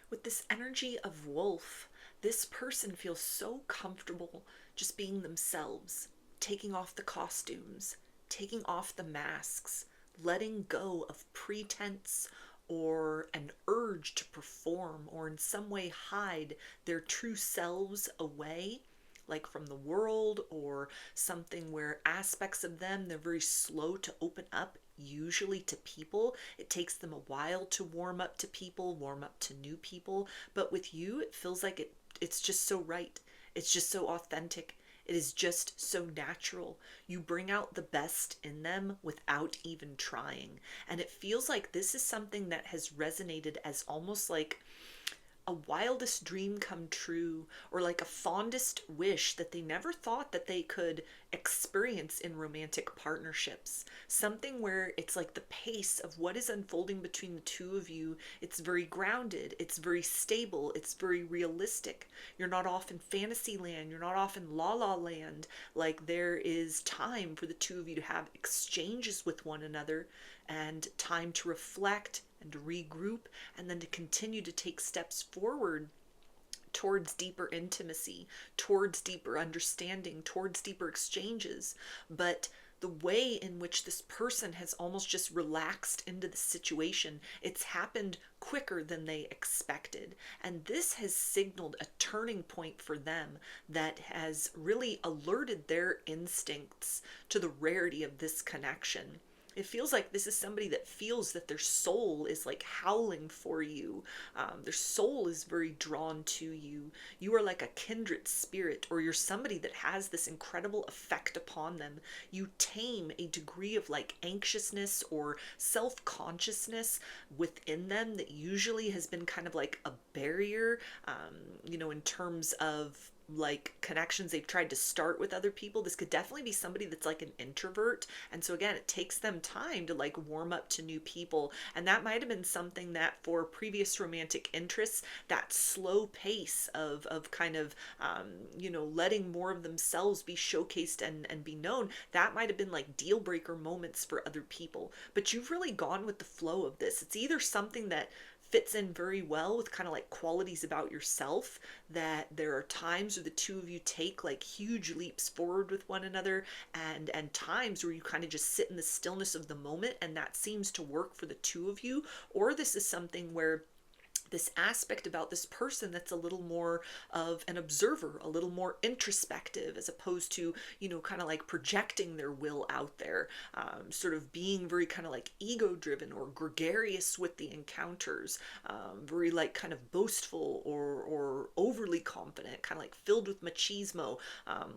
With this energy of wolf, this person feels so comfortable just being themselves, taking off the costumes, taking off the masks, letting go of pretense or an urge to perform or in some way hide their true selves away, like from the world, or something where aspects of them they're very slow to open up, usually to people. It takes them a while to warm up to people, warm up to new people. But with you, it feels like it's just so right. It's just so authentic. It is just so natural. You bring out the best in them without even trying. And it feels like this is something that has resonated as almost like a wildest dream come true, or like a fondest wish that they never thought that they could experience in romantic partnerships. Something where it's like the pace of what is unfolding between the two of you, it's very grounded, it's very stable, it's very realistic. You're not off in fantasy land, you're not off in la la land. Like there is time for the two of you to have exchanges with one another and time to reflect and to regroup, and then to continue to take steps forward towards deeper intimacy, towards deeper understanding, towards deeper exchanges. But the way in which this person has almost just relaxed into the situation, it's happened quicker than they expected. And this has signaled a turning point for them that has really alerted their instincts to the rarity of this connection. It feels like this is somebody that feels that their soul is like howling for you. Their soul is very drawn to you. You are like a kindred spirit, or you're somebody that has this incredible effect upon them. You tame a degree of like anxiousness or self consciousness within them that usually has been kind of like a barrier, in terms of like connections they've tried to start with other people. This could definitely be somebody that's like an introvert, and so again it takes them time to like warm up to new people. And that might have been something that for previous romantic interests, that slow pace of kind of letting more of themselves be showcased and be known, that might have been like deal breaker moments for other people. But you've really gone with the flow of this. It's either something that fits in very well with kind of like qualities about yourself, that there are times where the two of you take like huge leaps forward with one another, and times where you kind of just sit in the stillness of the moment, and that seems to work for the two of you. Or this is something where this aspect about this person that's a little more of an observer, a little more introspective, as opposed to, kind of like projecting their will out there, sort of being very kind of like ego driven or gregarious with the encounters, very like kind of boastful or overly confident, kind of like filled with machismo,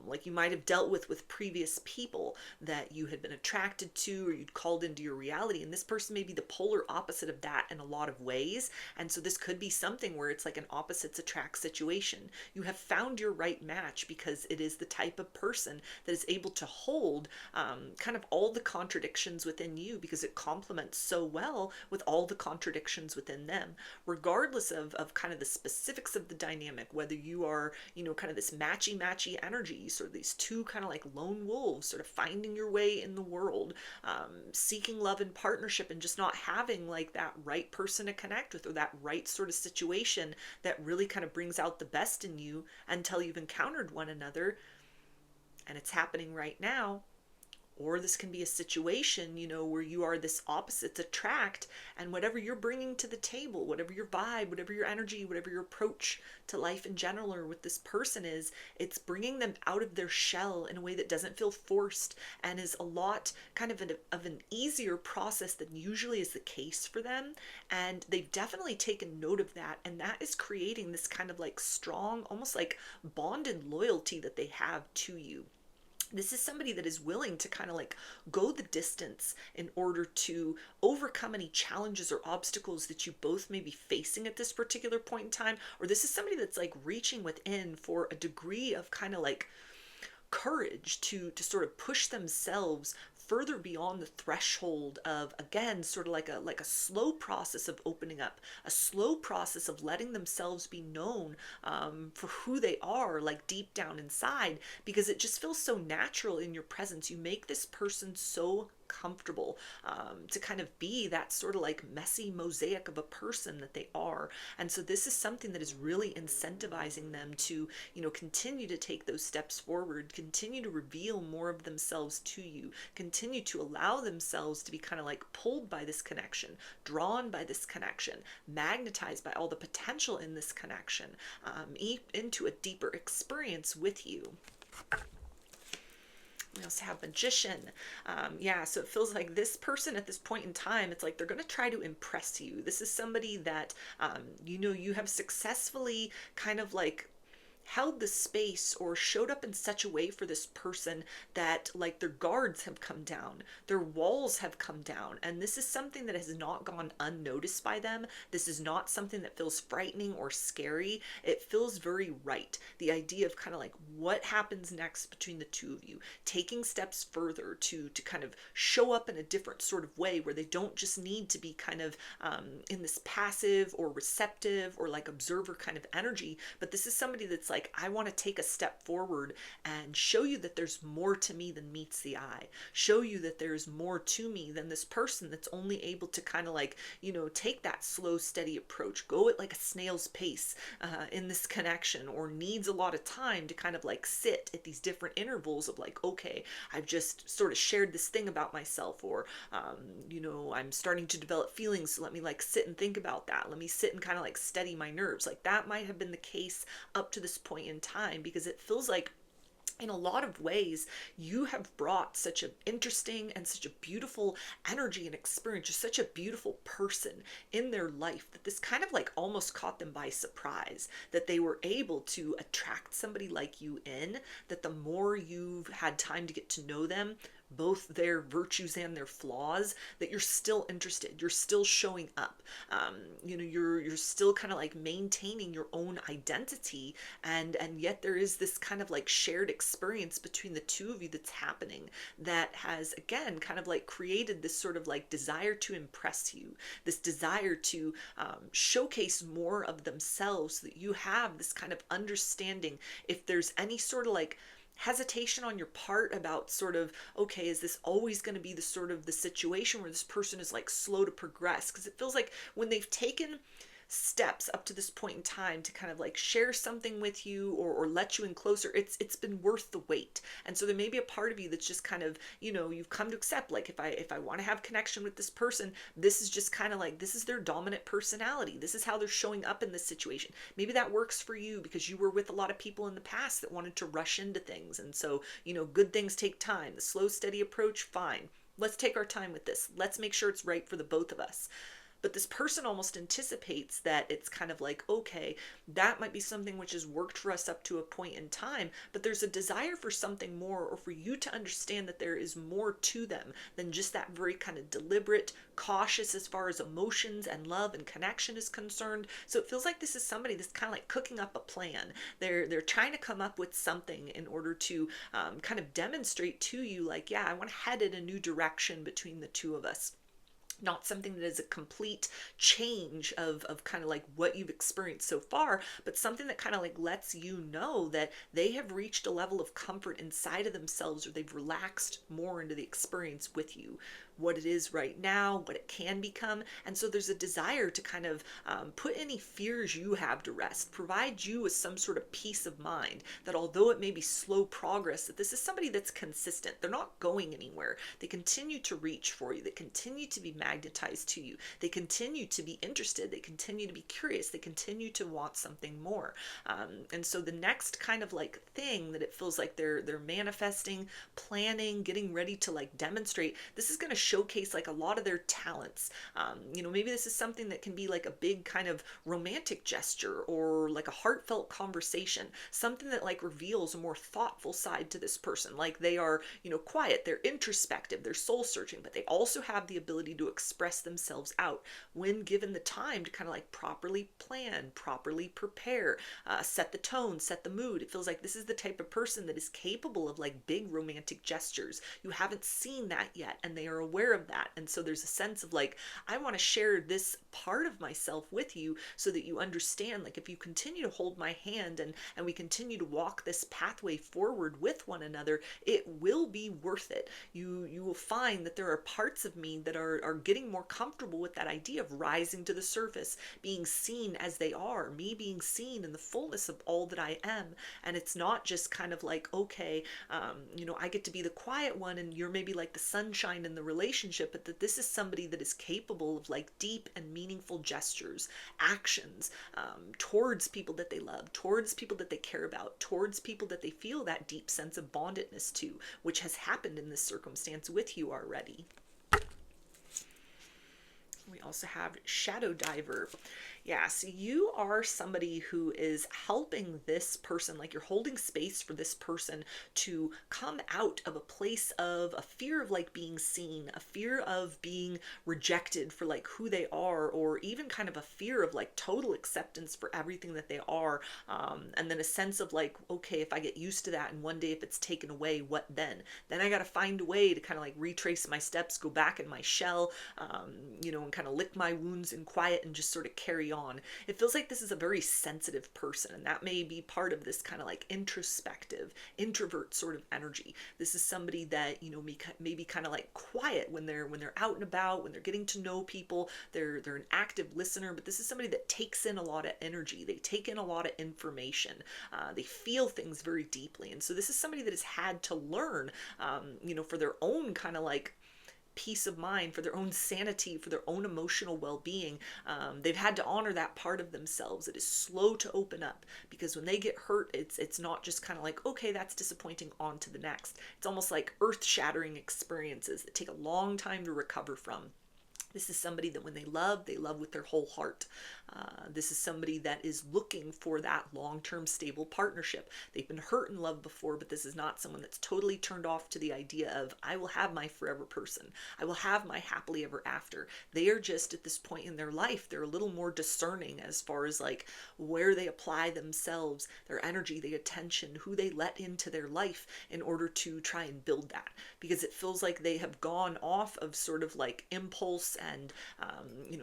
like you might have dealt with previous people that you had been attracted to or you'd called into your reality. And this person may be the polar opposite of that in a lot of ways. And so this could be something where it's like an opposites attract situation. You have found your right match because it is the type of person that is able to hold kind of all the contradictions within you, because it complements so well with all the contradictions within them, regardless of kind of the specifics of the dynamic, whether you are, kind of this matchy energy, sort of these two kind of like lone wolves sort of finding your way in the world, seeking love and partnership and just not having like that right person to connect with, or that right sort of situation that really kind of brings out the best in you until you've encountered one another. And it's happening right now. Or this can be a situation, where you are this opposites attract, and whatever you're bringing to the table, whatever your vibe, whatever your energy, whatever your approach to life in general or with this person is, it's bringing them out of their shell in a way that doesn't feel forced, and is a lot kind of an easier process than usually is the case for them. And they've definitely taken note of that, and that is creating this kind of like strong, almost like bonded loyalty that they have to you. This is somebody that is willing to kind of like go the distance in order to overcome any challenges or obstacles that you both may be facing at this particular point in time. Or this is somebody that's like reaching within for a degree of kind of like courage to sort of push themselves further beyond the threshold of, again, sort of like a slow process of opening up, a slow process of letting themselves be known, for who they are, like deep down inside, because it just feels so natural in your presence. You make this person so comfortable to kind of be that sort of like messy mosaic of a person that they are. And so this is something that is really incentivizing them to, continue to take those steps forward, continue to reveal more of themselves to you, continue to allow themselves to be kind of like pulled by this connection, drawn by this connection, magnetized by all the potential in this connection, into a deeper experience with you. We also have magician. Yeah, so it feels like this person at this point in time, it's like they're going to try to impress you. This is somebody that, you have successfully kind of like held the space or showed up in such a way for this person that like their guards have come down, their walls have come down, and this is something that has not gone unnoticed by them. This is not something that feels frightening or scary. It feels very right. The idea of kind of like what happens next between the two of you, taking steps further to kind of show up in a different sort of way where they don't just need to be kind of in this passive or receptive or like observer kind of energy, but this is somebody that's like, I want to take a step forward and show you that there's more to me than meets the eye. Show you that there's more to me than this person that's only able to kind of like, take that slow, steady approach, go at like a snail's pace in this connection, or needs a lot of time to kind of like sit at these different intervals of like, okay, I've just sort of shared this thing about myself, or, I'm starting to develop feelings. So let me like sit and think about that. Let me sit and kind of like steady my nerves. Like that might have been the case up to this point in time, because it feels like in a lot of ways you have brought such an interesting and such a beautiful energy and experience, just such a beautiful person in their life, that this kind of like almost caught them by surprise, that they were able to attract somebody like you in, that the more you've had time to get to know them, both their virtues and their flaws, that you're still interested, you're still showing up, you're still kind of like maintaining your own identity, and yet there is this kind of like shared experience between the two of you that's happening, that has again kind of like created this sort of like desire to impress you, this desire to showcase more of themselves, so that you have this kind of understanding if there's any sort of like hesitation on your part about sort of, okay, is this always going to be the sort of the situation where this person is like slow to progress? Because it feels like when they've taken steps up to this point in time to kind of like share something with you, or let you in closer, it's been worth the wait. And so there may be a part of you that's just kind of, you've come to accept, like, if I want to have connection with this person, this is just kind of like, this is their dominant personality, this is how they're showing up in this situation. Maybe that works for you because you were with a lot of people in the past that wanted to rush into things, and so good things take time. The slow, steady approach, fine, let's take our time with this, let's make sure it's right for the both of us. But this person almost anticipates that it's kind of like, okay, that might be something which has worked for us up to a point in time, but there's a desire for something more, or for you to understand that there is more to them than just that very kind of deliberate, cautious as far as emotions and love and connection is concerned. So it feels like this is somebody that's kind of like cooking up a plan. They're trying to come up with something in order to kind of demonstrate to you, like, yeah, I want to head in a new direction between the two of us. Not something that is a complete change of kind of like what you've experienced so far, but something that kind of like lets you know that they have reached a level of comfort inside of themselves, or they've relaxed more into the experience with you, what it is right now, what it can become. And so there's a desire to kind of put any fears you have to rest, provide you with some sort of peace of mind that although it may be slow progress, that this is somebody that's consistent. They're not going anywhere. They continue to reach for you. They continue to be magnetized to you. They continue to be interested. They continue to be curious. They continue to want something more. And so the next kind of like thing that it feels like they're manifesting, planning, getting ready to like demonstrate, this is going to showcase like a lot of their talents. Maybe this is something that can be like a big kind of romantic gesture, or like a heartfelt conversation, something that like reveals a more thoughtful side to this person. Like they are, quiet, they're introspective, they're soul searching, but they also have the ability to express themselves out when given the time to kind of like properly plan, properly prepare, set the tone, set the mood. It feels like this is the type of person that is capable of like big romantic gestures. You haven't seen that yet, and they are aware of that. And so there's a sense of like, I want to share this part of myself with you so that you understand, like, if you continue to hold my hand and we continue to walk this pathway forward with one another, it will be worth it. You will find that there are parts of me that are getting more comfortable with that idea of rising to the surface, being seen as they are, me being seen in the fullness of all that I am. And it's not just kind of like, okay, I get to be the quiet one and you're maybe like the sunshine in the relationship, but that this is somebody that is capable of like deep and meaningful gestures, actions, towards people that they love, towards people that they care about, towards people that they feel that deep sense of bondedness to, which has happened in this circumstance with you already. We also have Shadow Diver. Yeah, so you are somebody who is helping this person, like you're holding space for this person to come out of a place of a fear of like being seen, a fear of being rejected for like who they are, or even kind of a fear of like total acceptance for everything that they are. And then a sense of like, okay, if I get used to that and one day if it's taken away, what then? Then I got to find a way to kind of like retrace my steps, go back in my shell, and kind of lick my wounds in quiet and just sort of carry on. It feels like this is a very sensitive person, and that may be part of this kind of like introspective, introvert sort of energy. This is somebody that, maybe kind of like quiet when they're out and about, when they're getting to know people. They're an active listener, but this is somebody that takes in a lot of energy. They take in a lot of information. They feel things very deeply. And so this is somebody that has had to learn, for their own kind of like peace of mind, for their own sanity, for their own emotional well-being. They've had to honor that part of themselves. It is slow to open up, because when they get hurt, it's not just kind of like, okay, that's disappointing, on to the next. It's almost like earth-shattering experiences that take a long time to recover from. This is somebody that when they love with their whole heart. This is somebody that is looking for that long-term stable partnership. They've been hurt in love before, but this is not someone that's totally turned off to the idea of, I will have my forever person. I will have my happily ever after. They are just at this point in their life, they're a little more discerning as far as like where they apply themselves, their energy, their attention, who they let into their life in order to try and build that. Because it feels like they have gone off of sort of like impulse and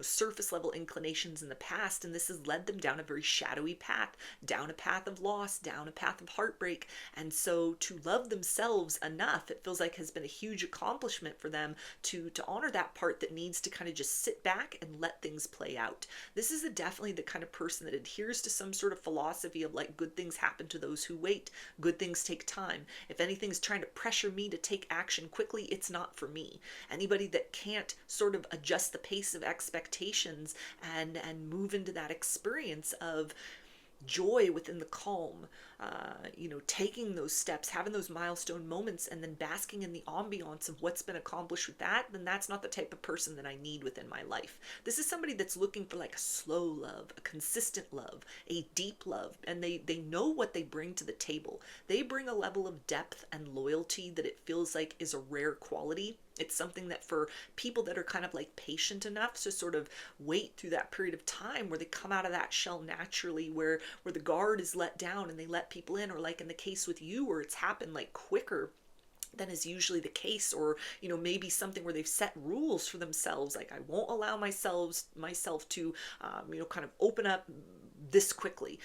surface level inclinations in the past, and this has led them down a very shadowy path, down a path of loss, down a path of heartbreak. And so to love themselves enough, it feels like has been a huge accomplishment for them to honor that part that needs to kind of just sit back and let things play out. This is definitely the kind of person that adheres to some sort of philosophy of like, good things happen to those who wait, good things take time. If anything's trying to pressure me to take action quickly, it's not for me. Anybody that can't sort of adjust the pace of expectations and move into that experience of joy within the calm, taking those steps, having those milestone moments, and then basking in the ambiance of what's been accomplished with that, then that's not the type of person that I need within my life. This is somebody that's looking for like a slow love, a consistent love, a deep love, and they know what they bring to the table. They bring a level of depth and loyalty that it feels like is a rare quality. It's something that for people that are kind of like patient enough to sort of wait through that period of time where they come out of that shell naturally, where the guard is let down and they let people in, or like in the case with you where it's happened like quicker than is usually the case, or maybe something where they've set rules for themselves, like I won't allow myself to kind of open up this quickly.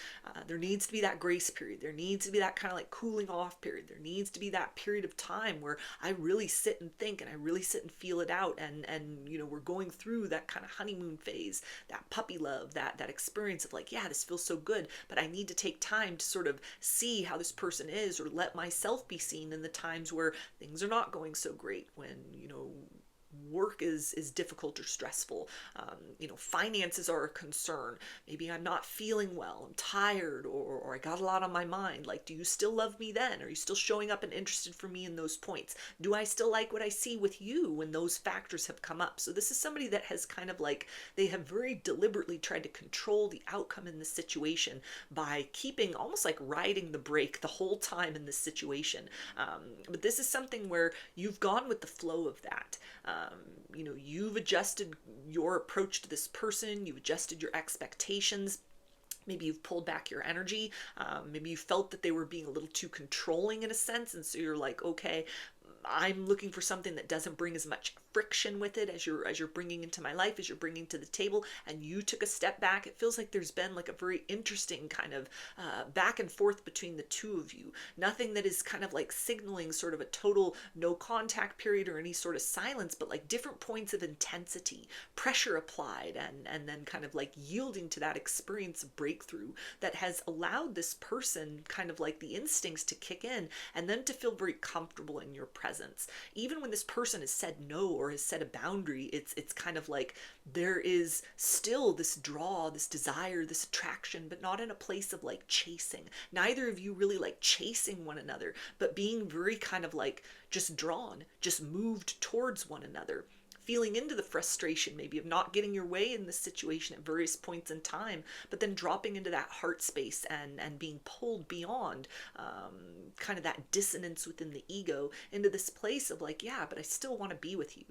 There needs to be that grace period. There needs to be that kind of like cooling off period. There needs to be that period of time where I really sit and think and I really sit and feel it out, and we're going through that kind of honeymoon phase, that puppy love, that experience of like, yeah, this feels so good, but I need to take time to sort of see how this person is, or let myself be seen in the times where things are not going so great, when work is difficult or stressful, finances are a concern, maybe I'm not feeling well, I'm tired, or I got a lot on my mind. Like, do you still love me then? Are you still showing up and interested for me in those points? Do I still like what I see with you when those factors have come up? So this is somebody that has kind of like, they have very deliberately tried to control the outcome in this situation by keeping, almost like riding the brake the whole time in this situation. But this is something where you've gone with the flow of that. You've adjusted your approach to this person, you've adjusted your expectations. Maybe you've pulled back your energy. Maybe you felt that they were being a little too controlling in a sense. And so you're like, okay, I'm looking for something that doesn't bring as much friction with it as you're bringing into my life, as you're bringing to the table, and you took a step back. It feels like there's been like a very interesting kind of back and forth between the two of you. Nothing that is kind of like signaling sort of a total no contact period or any sort of silence, but like different points of intensity, pressure applied, and then kind of like yielding to that experience of breakthrough that has allowed this person kind of like the instincts to kick in and then to feel very comfortable in your presence. Even when this person has said no or has set a boundary, it's kind of like there is still this draw, this desire, this attraction, but not in a place of like chasing. Neither of you really like chasing one another, but being very kind of like just drawn, just moved towards one another, feeling into the frustration maybe of not getting your way in this situation at various points in time, but then dropping into that heart space and being pulled beyond kind of that dissonance within the ego into this place of like, yeah, but I still want to be with you.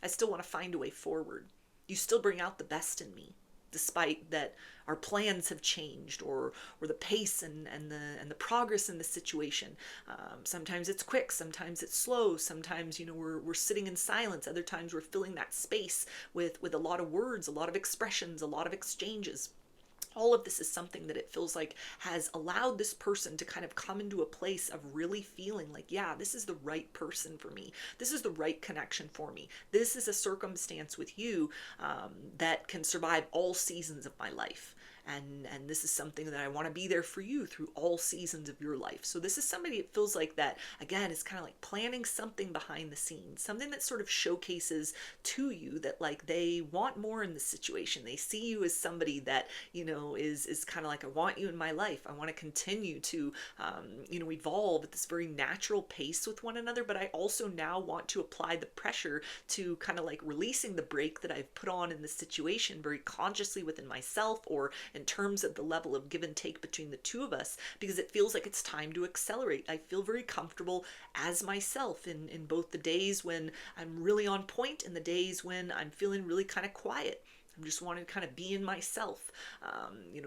I still want to find a way forward. You still bring out the best in me, despite that our plans have changed, or the pace and the progress in the situation. Sometimes it's quick, sometimes it's slow, sometimes we're sitting in silence, other times we're filling that space with a lot of words, a lot of expressions, a lot of exchanges. All of this is something that it feels like has allowed this person to kind of come into a place of really feeling like, yeah, this is the right person for me. This is the right connection for me. This is a circumstance with you that can survive all seasons of my life. And this is something that I want to be there for you through all seasons of your life. So this is somebody, it feels like that, again, is kind of like planning something behind the scenes, something that sort of showcases to you that like they want more in this situation. They see you as somebody that, is kind of like, I want you in my life. I want to continue to, evolve at this very natural pace with one another. But I also now want to apply the pressure to kind of like releasing the brake that I've put on in this situation very consciously within myself, or in terms of the level of give and take between the two of us, because it feels like it's time to accelerate. I feel very comfortable as myself in both the days when I'm really on point and the days when I'm feeling really kind of quiet. I'm just wanting to kind of be in myself.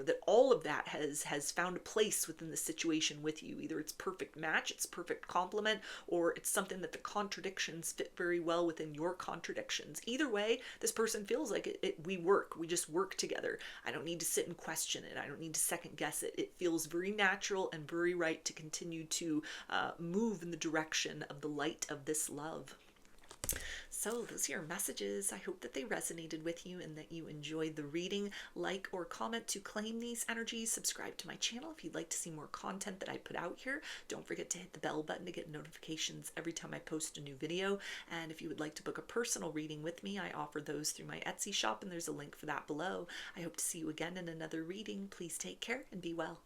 That all of that has found a place within the situation with you. Either it's perfect match, it's perfect complement, or it's something that the contradictions fit very well within your contradictions. Either way, this person feels like we work. We just work together. I don't need to sit and question it. I don't need to second guess it. It feels very natural and very right to continue to move in the direction of the light of this love. So those are your messages. I hope that they resonated with you and that you enjoyed the reading. Like or comment to claim these energies. Subscribe to my channel if you'd like to see more content that I put out here. Don't forget to hit the bell button to get notifications every time I post a new video. And if you would like to book a personal reading with me, I offer those through my Etsy shop, and there's a link for that below. I hope to see you again in another reading. Please take care and be well.